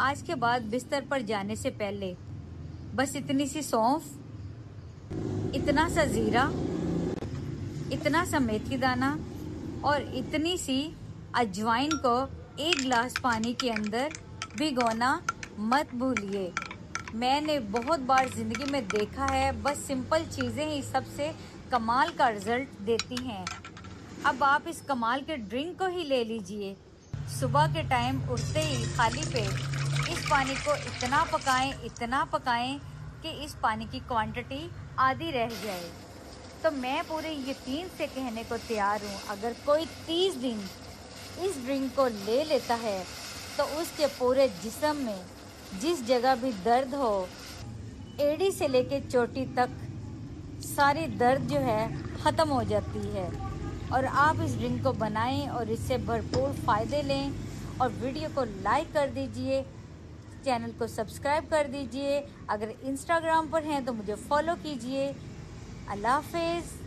आज के बाद बिस्तर पर जाने से पहले बस इतनी सी सौंफ, इतना सा जीरा, इतना सा मेथी दाना और इतनी सी अजवाइन को एक गिलास पानी के अंदर भिगोना मत भूलिए। मैंने बहुत बार जिंदगी में देखा है, बस सिंपल चीजें ही सबसे कमाल का रिजल्ट देती हैं। अब आप इस कमाल के ड्रिंक को ही ले लीजिए। सुबह के टाइम उठते ही खाली पेट इस पानी को इतना पकाएं कि इस पानी की क्वांटिटी आधी रह जाए। तो मैं पूरे यकीन से कहने को तैयार हूँ, अगर कोई 30 दिन इस ड्रिंक को ले लेता है तो उसके पूरे जिस्म में जिस जगह भी दर्द हो, एड़ी से लेके चोटी तक सारी दर्द जो है ख़त्म हो जाती है। और आप इस ड्रिंक को बनाएं और इससे भरपूर फ़ायदे लें। और वीडियो को लाइक कर दीजिए, चैनल को सब्सक्राइब कर दीजिए। अगर इंस्टाग्राम पर हैं तो मुझे फॉलो कीजिए। अल्लाह हाफ़िज़।